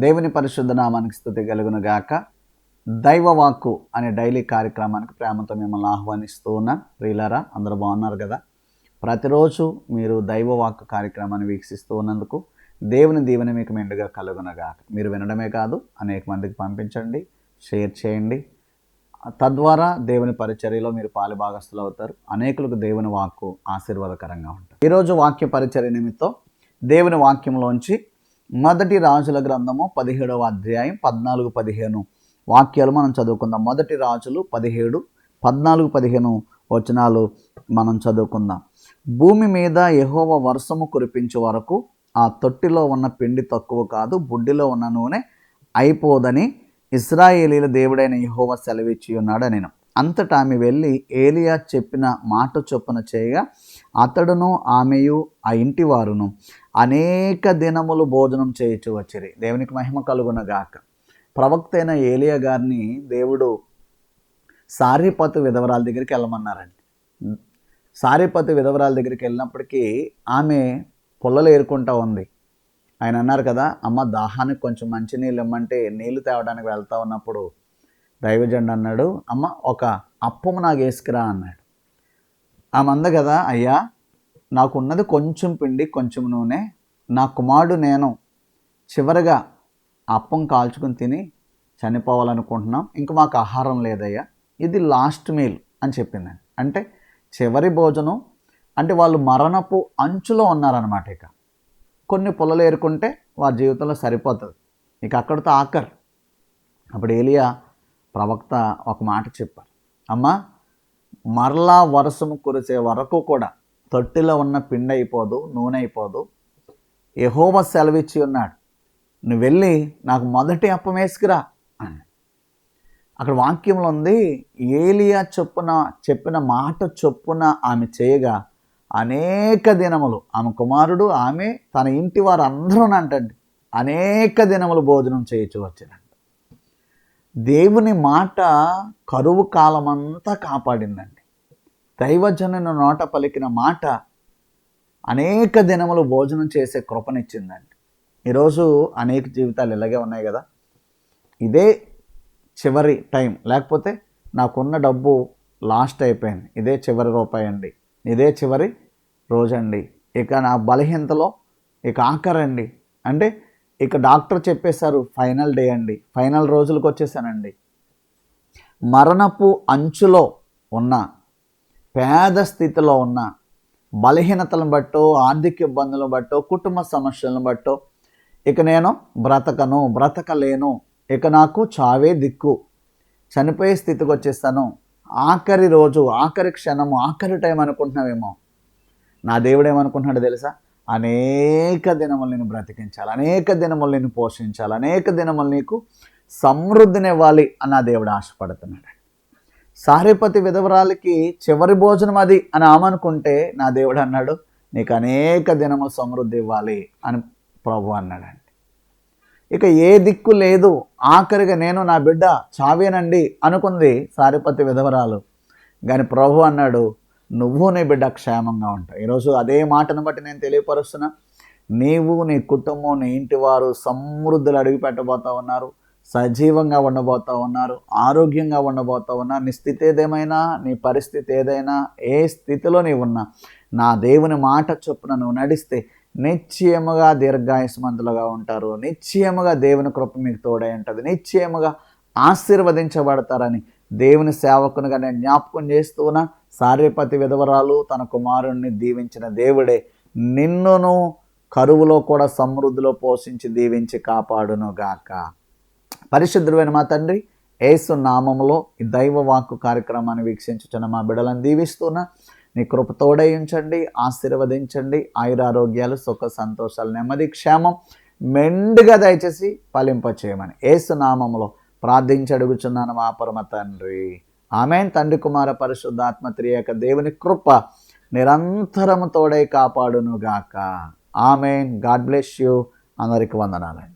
దేవుని పరిశుద్ధ నామానికి స్తుతి కలుగును గాక. దైవవాక్కు అనే డైలీ కార్యక్రమానికి ప్రేమతో మిమ్మల్ని ఆహ్వానిస్తూ ఉన్నాను. ప్రియులారా, అందరూ బాగున్నారు కదా? ప్రతిరోజు మీరు దైవవాక్కు కార్యక్రమాన్ని వీక్షిస్తూ ఉన్నందుకు దేవుని దీవెన మీకు మెండుగా కలుగును గాక. మీరు వినడమే కాదు, అనేక మందికి పంపించండి, షేర్ చేయండి. తద్వారా దేవుని పరిచర్యలో మీరు పాలుభాగస్తులు అవుతారు. అనేకులకు దేవుని వాక్కు ఆశీర్వాదకరంగా ఉంటుంది. ఈరోజు వాక్య పరిచర్య నిమిత్తం దేవుని వాక్యంలోంచి మొదటి రాజుల గ్రంథము 17వ అధ్యాయం 14-15 వాక్యాలు మనం చదువుకుందాం. మొదటి రాజులు 17, 14-15 వచనాలు మనం చదువుకుందాం. భూమి మీద యెహోవా వర్షము కురిపించే వరకు ఆ తొట్టిలో ఉన్న పిండి తక్కువ కాదు, బుడ్డిలో ఉన్న నూనె అయిపోదని ఇశ్రాయేలీల దేవుడైన యెహోవా సెలవిచ్చి ఉన్నాడు నేను. అంతటా ఆమె వెళ్ళి ఏలియా చెప్పిన మాట చొప్పున చేయగా అతడును ఆమెయు ఆ ఇంటి వారును అనేక దినములు భోజనం చేయించు వచ్చిరి. దేవునికి మహిమ కలుగున గాక. ప్రవక్త అయిన ఏలియా గారిని దేవుడు సారీపతు విధవరాల దగ్గరికి వెళ్ళమన్నారండి. సారీపతు విధవరాల దగ్గరికి వెళ్ళినప్పటికీ ఆమె పుల్లలు ఏరుకుంటా ఉంది. ఆయన అన్నారు కదా, అమ్మ దాహానికి కొంచెం మంచినీళ్ళు ఇమ్మంటే నీళ్లు తేవడానికి వెళ్తా ఉన్నప్పుడు దైవజనుడు అన్నాడు, అమ్మ ఒక అప్పము నాకు వేసుకురా అన్నాడు. ఆమె అంది కదా, అయ్యా నాకున్నది కొంచెం పిండి కొంచెం నూనె, నా కుమారుడు నేను చివరిగా అప్పం కాల్చుకుని తిని చనిపోవాలనుకుంటున్నాం, ఇంక మాకు ఆహారం లేదయ్యా, ఇది లాస్ట్ మీల్ అని చెప్పిందండి. అంటే చివరి భోజనం, అంటే వాళ్ళు మరణపు అంచులో ఉన్నారనమాట. ఇక కొన్ని పుల్లలు ఏరుకుంటే వారి జీవితంలో సరిపోతుంది, ఇక అక్కడితో ఆఖరు. అప్పుడు ఏలియా ప్రవక్త ఒక మాట చెప్పారు, అమ్మ మరలా వర్షము కురిసే వరకు కూడా తొట్టిలో ఉన్న పిండి అయిపోదు, నూనె అయిపోదు. యెహోవా సెలవిచ్చి ఉన్నాడు, నువ్వు వెళ్ళి నాకు మొదటి అప్పం వేసుకురా అని. అక్కడ వాక్యంలో ఉంది, ఏలియా చెప్పిన మాట చొప్పున ఆమె చేయగా అనేక దినములు ఆమె కుమారుడు, ఆమె తన ఇంటి వారు అందరూ అంటండి అనేక దినములు భోజనం చేయొచ్చు వచ్చినండి. దేవుని మాట కరువు కాలమంతా కాపాడిందండి. దైవజనుని నోట పలికిన మాట అనేక దినములు భోజనం చేసే కృపనిచ్చిందండి. ఈరోజు అనేక జీవితాలు ఇలాగే ఉన్నాయి కదా, ఇదే చివరి టైం, లేకపోతే నాకున్న డబ్బు లాస్ట్ అయిపోయింది, ఇదే చివరి రూపాయి అండి, ఇదే చివరి రోజండి, ఇక నా బలహీనతలో ఇక ఆఖరండి, అంటే ఇక డాక్టర్ చెప్పేశారు ఫైనల్ డే అండి, ఫైనల్ రోజులకు వచ్చేసానండి. మరణపు అంచులో ఉన్న, పేద స్థితిలో ఉన్న, బలహీనతలను బట్టో, ఆర్థిక ఇబ్బందులను బట్టో, కుటుంబ సమస్యలను బట్టో ఇక నేను బ్రతకలేను, ఇక నాకు చావే దిక్కు, చనిపోయే స్థితికి వచ్చేస్తాను, ఆఖరి రోజు, ఆఖరి క్షణము, ఆఖరి టైం అనుకుంటున్నావేమో. నా దేవుడు ఏమనుకుంటున్నాడు తెలుసా? అనేక దినములు నేను బ్రతికించాలి, అనేక దినములు నేను పోషించాలి, అనేక దినములు నీకు సమృద్ధినివ్వాలి అని నా దేవుడు ఆశపడుతున్నాడు. సారీపతి విధవరాలకి చివరి భోజనం అది అని ఆమెనుకుంటే నా దేవుడు అన్నాడు, నీకు అనేక దినములు సమృద్ధి ఇవ్వాలి అని ప్రభు అన్నాడండి. ఇక ఏ దిక్కు లేదు, ఆఖరిగా నేను నా బిడ్డ చావేనండి అనుకుంది సారీపతి విధవరాలు. కానీ ప్రభు అన్నాడు, నువ్వు నీ బిడ్డ క్షేమంగా ఉంటావు. ఈరోజు అదే మాటను బట్టి నేను తెలియపరుస్తున్నా, నీవు, నీ కుటుంబం, నీ ఇంటి వారు సమృద్ధులు అడుగు పెట్టబోతూ ఉన్నారు, సజీవంగా ఉండబోతూ ఉన్నారు, ఆరోగ్యంగా ఉండబోతూ ఉన్నారు. నీ స్థితి ఏదేమైనా, నీ పరిస్థితి ఏదైనా, ఏ స్థితిలో నీవు ఉన్నా, నా దేవుని మాట చొప్పున నువ్వు నడిస్తే నిశ్చయముగా దీర్ఘాయుష్మంతులుగా ఉంటారు, నిశ్చయముగా దేవుని కృప మీకు తోడై ఉంటుంది, నిశ్చయముగా ఆశీర్వదించబడతారని దేవుని సేవకునిగా నేను జ్ఞాపకం చేస్తున్నా. సారీపతి విధవరాలు తన కుమారుణ్ణి దీవించిన దేవుడే నిన్నును కరువులో కూడా సమృద్ధిలో పోషించి దీవించి కాపాడును గాక. పరిశుద్ధుడైన మా తండ్రి, యేసు నామములో ఈ దైవ వాక్కు కార్యక్రమాన్ని వీక్షించుచున్న మా బిడ్డలను దీవిస్తున్నా. నీ కృప తోడై ఉంచండి, ఆశీర్వదించండి. ఆయురారోగ్యాలు, సుఖ సంతోషాలు, నెమ్మది, క్షేమం మెండుగా దయచేసి ఫలింపచేయమని యేసు నామములో ప్రార్థించి అడుగుచున్నాను మా పరమ తండ్రి. ఆమేన్. తండ్రి, కుమార, పరిశుద్ధాత్మ త్రియేక దేవుని కృప నిరంతరము తోడై కాపాడును గాక. ఆమేన్. God bless you. అందరికి వందనాలండి.